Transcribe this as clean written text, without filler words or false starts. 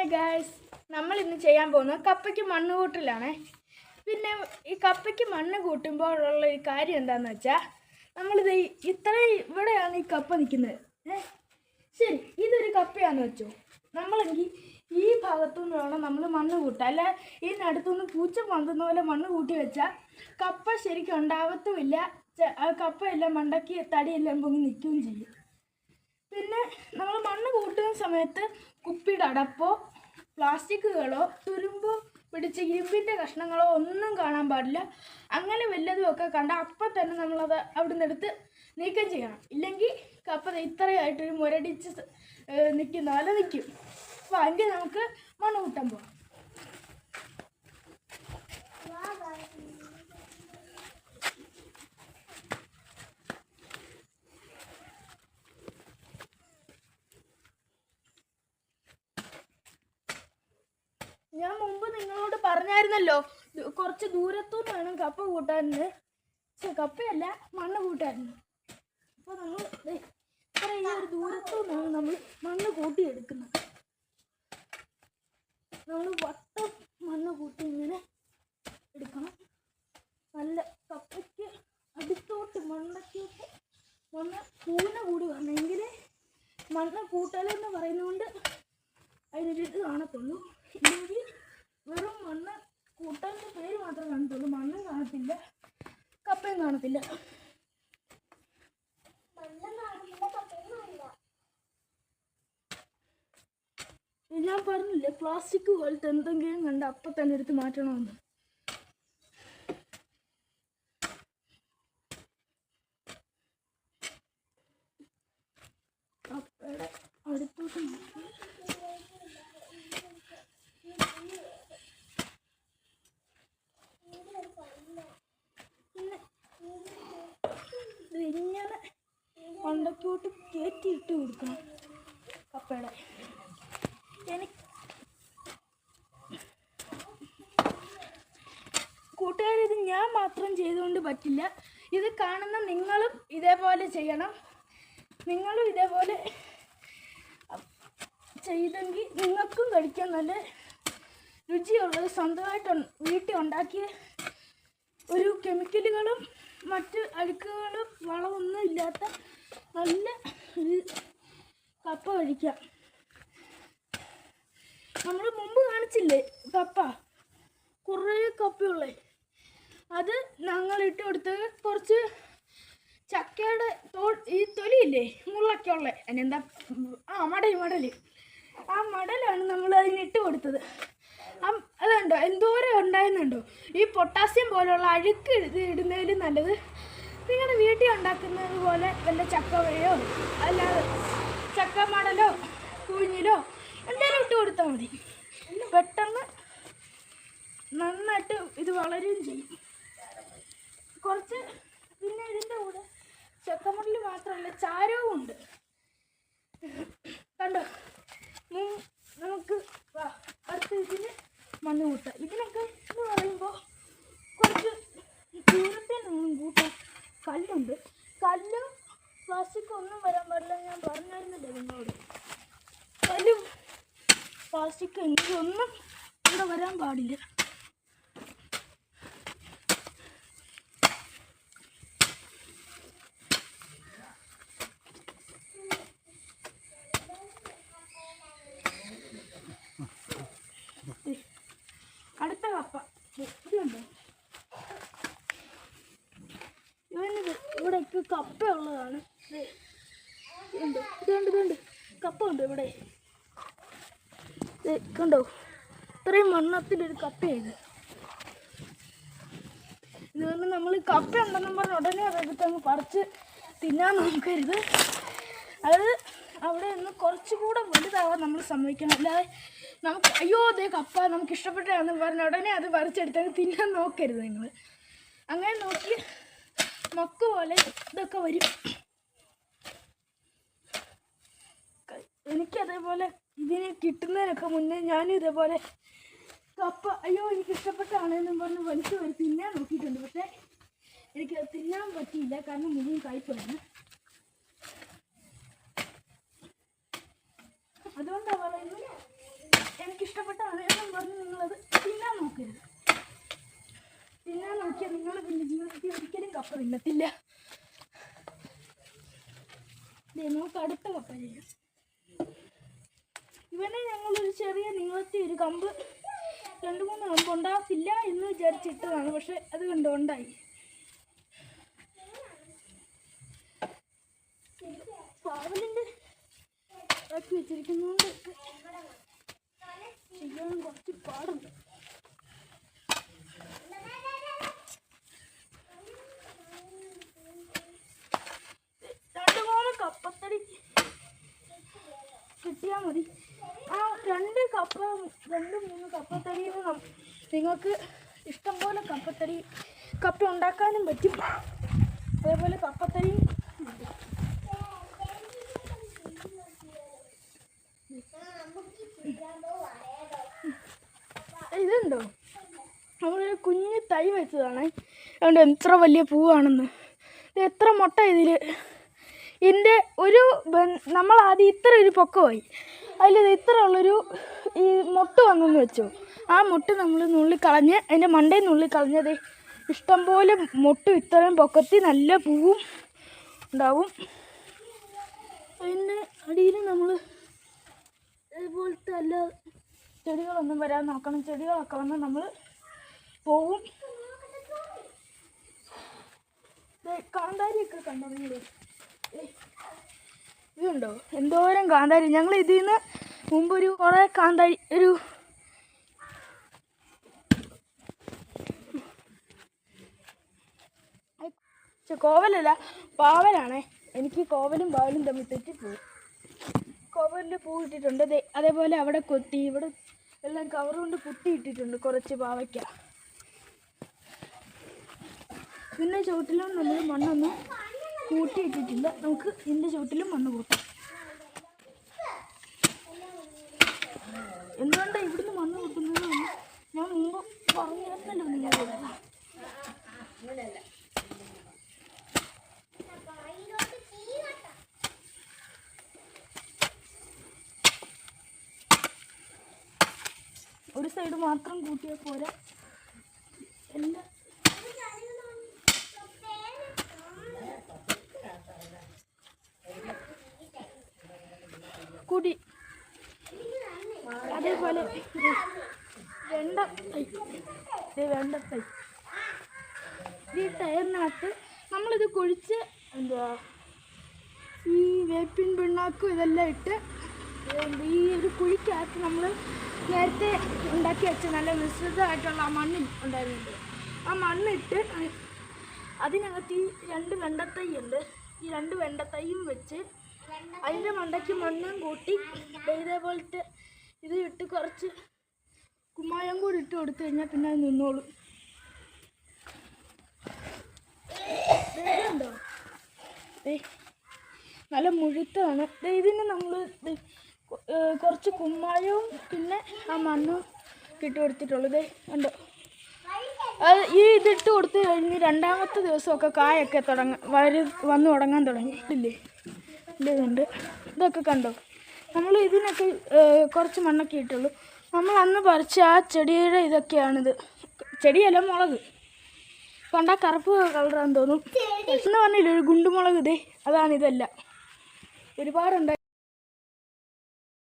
Hi guys, നമ്മൾ ഇന്ന് ചെയ്യാൻ പോകുന്നത് കപ്പയ്ക്ക് മണ്ണ് കൂട്ടലാണ്. പിന്നെ ഈ കപ്പയ്ക്ക് മണ്ണ് കൂട്ടുമ്പോഴുള്ള ഒരു കാര്യം എന്താണെന്ന് വെച്ചാൽ, നമ്മളിത് ഇത്രയും ഇവിടെയാണ് ഈ കപ്പ നിൽക്കുന്നത്. ശരി, ഇതൊരു കപ്പയാണെന്ന് വെച്ചോ. നമ്മളെങ്കിൽ ഈ ഭാഗത്തുനിന്ന് വേണം നമ്മൾ മണ്ണ് കൂട്ടാം. അല്ല ഈ നടുത്തുനിന്ന് പൂച്ച പന്തുന്ന പോലെ മണ്ണ് കൂട്ടി വെച്ചാൽ കപ്പ ശരിക്കും ഉണ്ടാവത്തുമില്ല. കപ്പയെല്ലാം മണ്ടയ്ക്ക് തടിയെല്ലാം പൊങ്ങി നിൽക്കുകയും ചെയ്യും. പിന്നെ നമ്മൾ മണ്ണ് കൂട്ടുന്ന സമയത്ത് കുപ്പിയുടെ അടപ്പോ പ്ലാസ്റ്റിക്കുകളോ തുരുമ്പോ പിടിച്ച ഇരുമ്പിൻ്റെ കഷ്ണങ്ങളോ ഒന്നും കാണാൻ പാടില്ല. അങ്ങനെ വല്ലതുമൊക്കെ കണ്ടാൽ അപ്പം തന്നെ നമ്മളത് അവിടെ നിന്ന് എടുത്ത് നീക്കം ചെയ്യണം. ഇല്ലെങ്കിൽ കപ്പ ഇത്രയായിട്ടൊരു മുരടിച്ച് നിൽക്കുന്ന പോലെ നിൽക്കും. അപ്പോൾ അതിൻ്റെ നമുക്ക് മണ്ണ് കൂട്ടാൻ പോകാം. ഞാൻ മുമ്പ് നിങ്ങളോട് പറഞ്ഞായിരുന്നല്ലോ, കുറച്ച് ദൂരത്തുനിന്ന് വേണം കപ്പ കൂട്ടാനിന്ന്. കപ്പയല്ല, മണ്ണ് കൂട്ടായിരുന്നു. അപ്പോൾ നമ്മൾ ഇത്ര ഈ ഒരു ദൂരത്തുനിന്നാണ് നമ്മൾ മണ്ണ് കൂട്ടിയെടുക്കുന്നത്. നമ്മൾ വട്ടം മണ്ണ് കൂട്ടി ഇങ്ങനെ എടുക്കണം. നല്ല കപ്പയ്ക്ക് അടുത്തോട്ട് മണ്ണൊക്കെയൊക്കെ മണ്ണ് കൂന കൂടി വരണമെങ്കിൽ മണ്ണ് കൂട്ടലെന്ന് പറയുന്നതുകൊണ്ട് അതിനൊരിത് കാണത്തുള്ളൂ. ഇല്ലെങ്കിൽ വെറും മണ്ണ് കൂട്ടാൻ്റെ പേര് മാത്രമേ കാണത്തുള്ളൂ, മണ്ണും കാണത്തില്ല, കപ്പയും കാണത്തില്ല. ഞാൻ പറഞ്ഞില്ലേ, പ്ലാസ്റ്റിക് പോലത്തെ എന്തെങ്കിലും കണ്ട് അപ്പം തന്നെ എടുത്ത് മാറ്റണമെന്ന്. കപ്പയുടെ അടുത്തോട്ട് നോക്കി ഇങ്ങനെ മണ്ടയ്ക്കോട്ട് കയറ്റിയിട്ട് കൊടുക്കണം കപ്പയുടെ. കൂട്ടുകാരിത് ഞാൻ മാത്രം ചെയ്തുകൊണ്ട് പറ്റില്ല. ഇത് കാണുന്ന നിങ്ങളും ഇതേപോലെ ചെയ്യണം. നിങ്ങളും ഇതേപോലെ ചെയ്തെങ്കിൽ നിങ്ങൾക്കും കഴിക്കാൻ നല്ല രുചിയുള്ളത്, സ്വന്തമായിട്ട് വീട്ടിൽ ഉണ്ടാക്കിയ ഒരു കെമിക്കലുകളും മറ്റ് അഴുക്കുകളും വളമൊന്നും ഇല്ലാത്ത നല്ല ഒരു കപ്പ കഴിക്കാം. നമ്മൾ മുമ്പ് കാണിച്ചില്ലേ കപ്പ, കുറേ കപ്പയുള്ളേ, അത് ഞങ്ങൾ ഇട്ട് കൊടുത്ത് കുറച്ച് ചക്കയുടെ ഈ തൊലിയില്ലേ, മുള്ളൊക്കെ ഉള്ളേ, അതിനെന്താ മടല്, ആ മടലാണ് നമ്മൾ അതിനിട്ട് കൊടുത്തത്. അതുണ്ടോ എന്തോരം ഉണ്ടായിരുന്നുണ്ടോ. ഈ പൊട്ടാസ്യം പോലെയുള്ള അഴുക്ക് ഇടുന്നതിലും നല്ലത് നിങ്ങളുടെ വീട്ടിൽ ഉണ്ടാക്കുന്നത് പോലെ വല്ല ചക്കവഴയോ അല്ലാതെ ചക്ക മടലോ കുഴിഞ്ഞിലോ എന്തെങ്കിലും ഇട്ട് കൊടുത്താൽ മതി. പെട്ടെന്ന് നന്നായിട്ട് ഇത് വളരുകയും ചെയ്യും. കുറച്ച് പിന്നെ ഇതിൻ്റെ കൂടെ ചക്കമടൽ മാത്രമല്ല ചാരവും ഉണ്ട്. കണ്ടോ, നമുക്ക് അടുത്ത ഇതിന് മണ്ണ് കൂട്ടാം. ഇതിനൊക്കെ എന്ന് പറയുമ്പോൾ കുറച്ച് ദൂരത്തിൽ നിന്നും കൂട്ടാം. കല്ലുണ്ട്, കല്ലും പ്ലാസ്റ്റിക്കും ഒന്നും വരാൻ പാടില്ല. ഞാൻ പറഞ്ഞായിരുന്നില്ല നിങ്ങളോട്, കല്ലും പ്ലാസ്റ്റിക്കും എനിക്കൊന്നും ഇവിടെ വരാൻ പാടില്ല. അടുത്ത കപ്പ ഇതുണ്ടോ, ഇവിടെയൊക്കെ കപ്പ ഉള്ളതാണ്. ഇതുണ്ട് കപ്പ ഉണ്ട് ഇവിടെ. കണ്ടോ, ഇത്രയും മണ്ണത്തിലൊരു കപ്പയാണ്. ഇതുകൊണ്ട് നമ്മൾ കപ്പ ഉണ്ടെന്നും പറഞ്ഞ് ഉടനെ അതെടുത്ത് അങ്ങ് പറിച്ച് തിന്നാൻ നോക്കരുത്. അത് അവിടെ നിന്ന് കുറച്ചുകൂടെ വലുതാവാൻ നമ്മൾ സമ്മതിക്കണം. അല്ലാതെ നമുക്ക് അയ്യോ അതേ കപ്പ നമുക്ക് ഇഷ്ടപ്പെട്ടാന്ന് പറഞ്ഞ ഉടനെ അത് പറിച്ചെടുത്ത് തിന്നാൻ നോക്കരുത് നിങ്ങൾ. അങ്ങനെ നോക്കി മക്ക് പോലെ ഇതൊക്കെ വരും. എനിക്കതേപോലെ ഇതിന് കിട്ടുന്നതിനൊക്കെ മുന്നേ ഞാനും ഇതേപോലെ കപ്പ അയ്യോ എനിക്ക് ഇഷ്ടപ്പെട്ടാണെന്നും പറഞ്ഞ് വലിച്ചു വരും തിന്നാൻ നോക്കിയിട്ടുണ്ട്. പക്ഷേ എനിക്കത് തിന്നാൻ പറ്റിയില്ല, കാരണം മുഴുവൻ കയ്പായിരുന്നു. അതുകൊണ്ടാണ് പറയുന്നത് എനിക്ക് കപ്പ തിന്നത്തില്ല. നമുക്ക് അടുത്ത കപ്പ ചെയ്യാം. ഇവനെ ഞങ്ങളൊരു ചെറിയ നീളത്തിൽ ഒരു കമ്പ് 2-3 കമ്പ് ഉണ്ടാകത്തില്ല എന്ന് വിചാരിച്ചിട്ടതാണ്. പക്ഷെ അത് കണ്ടോ ഉണ്ടായി. പാവലിൻ്റെ ആക്കി വെച്ചിരിക്കുന്നതുകൊണ്ട് ചെയ്യാൻ കുറച്ച് പാടുണ്ട്. കപ്പത്തടി കിട്ടിയാൽ മതി. ആ 2-3 കപ്പത്തടിയിൽ നിങ്ങൾക്ക് ഇഷ്ടംപോലെ കപ്പ ഉണ്ടാക്കാനും പറ്റും. അതേപോലെ കപ്പത്തടിയും ഇതുണ്ടോ, നമ്മളൊരു കുഞ്ഞ് തൈ വെച്ചതാണ്. അതുകൊണ്ട് എത്ര വലിയ പൂവാണെന്ന്. ഇത് എത്ര മുട്ട ഇതിൽ. ഇതിൻ്റെ നമ്മൾ ആദ്യം ഇത്ര ഒരു പൊക്കമായി, അതിൽ ഇത്ര ഉള്ളൊരു ഈ മുട്ട വന്നെന്ന് വെച്ചോ. ആ മുട്ട നമ്മൾ നുള്ളിക്കളഞ്ഞ് അതിൻ്റെ മണ്ടയിൽ നുള്ളിക്കളഞ്ഞത് ഇഷ്ടംപോലെ മുട്ടും ഇത്രയും പൊക്കത്തിൽ നല്ല പൂവും ഉണ്ടാവും. അതിൻ്റെ അടിയിൽ നമ്മൾ ഇതുപോലത്തെ അല്ല ചെടികളൊന്നും വരാൻ നോക്കണം. ചെടികളൊക്കെ വന്ന് നമ്മൾ പോവും. കാന്താരിയൊക്കെ കണ്ടോ നിങ്ങൾ? ഇതുണ്ടോ എന്തോരം കാന്താരി. ഞങ്ങൾ ഇതിൽ നിന്ന് മുമ്പൊരു കുറേ കാന്താരി കോവലല്ല പാവലാണേ. എനിക്ക് കോവലും പാവലും തമ്മിൽ തെറ്റിപ്പോയി. കോവലിൽ പൂ ഇട്ടിട്ടുണ്ട്. അതേപോലെ അവിടെ കൊത്തി ഇവിടെ എല്ലാം കവർ കൊണ്ട് കുത്തി ഇട്ടിട്ടുണ്ട് കുറച്ച് പാവയ്ക്ക. ഇതിൻ്റെ ചുവട്ടിലും നമ്മൾ മണ്ണൊന്നും കൂട്ടിയിട്ടിട്ടില്ല. നമുക്ക് ഇതിൻ്റെ ചുവട്ടിലും മണ്ണ് കൂട്ടാം. എന്തുകൊണ്ടാണ് ഇവിടുന്ന് മണ്ണ് കൂട്ടുന്നത് ഞാൻ മുമ്പ് പറഞ്ഞിരുന്നല്ലോ നിങ്ങളോട്. ഒരു സൈഡ് മാത്രം കൂട്ടിയാൽ പോരാ. എല്ലാ കൂടി അതേപോലെ വെണ്ടത്തൈ ഈ ടയറിനകത്ത് നമ്മളിത് കുഴിച്ച് ഈ വേപ്പിൻ പിണ്ണാക്കും ഇതെല്ലാം ഇട്ട് ഈ ഒരു കുഴിക്കകത്ത് നമ്മൾ നേരത്തെ ഉണ്ടാക്കി വെച്ച നല്ല മിശ്രിതമായിട്ടുള്ള ആ മണ്ണ് ഉണ്ടായിരുന്നുണ്ട്. ആ മണ്ണിട്ട് അതിനകത്ത് ഈ 2 വെണ്ടത്തൈ ഉണ്ട്. ഈ 2 വെണ്ടത്തൈയും വെച്ച് അതിൻ്റെ മണ്ടയ്ക്ക് മണ്ണും കൂട്ടി ഇതേപോലത്തെ ഇത് ഇട്ട് കുറച്ച് കുമ്മായം കൂടി ഇട്ട് കൊടുത്തു കഴിഞ്ഞാൽ പിന്നെ അത് നിന്നോളും. ഉണ്ടോ നല്ല മുഴുത്താണ്. ഇതിന് നമ്മൾ കുറച്ച് കുമ്മായവും പിന്നെ ആ മണ്ണും ഇട്ട് കൊടുത്തിട്ടുള്ളത് ഉണ്ടോ. അത് ഈ ഇതിട്ട് കൊടുത്തു കഴിഞ്ഞ് 2ാമത്തെ ദിവസമൊക്കെ കായൊക്കെ വന്നു തുടങ്ങാൻ തുടങ്ങി. ഇതുണ്ട് ഇതൊക്കെ കണ്ടോ. നമ്മൾ ഇതിനൊക്കെ കുറച്ച് മണ്ണൊക്കെ ഇട്ടുള്ളൂ. നമ്മൾ അന്ന് പറിച്ച ആ ചെടിയുടെ ഇതൊക്കെയാണിത്. ചെടിയല്ല, മുളക്. കണ്ടാൽ കറുപ്പ് കളറാന്ന് തോന്നും. എന്ന് പറഞ്ഞില്ല ഒരു ഗുണ്ടുമുളക്. അതാണിതെല്ലാം. ഒരുപാടുണ്ടായി.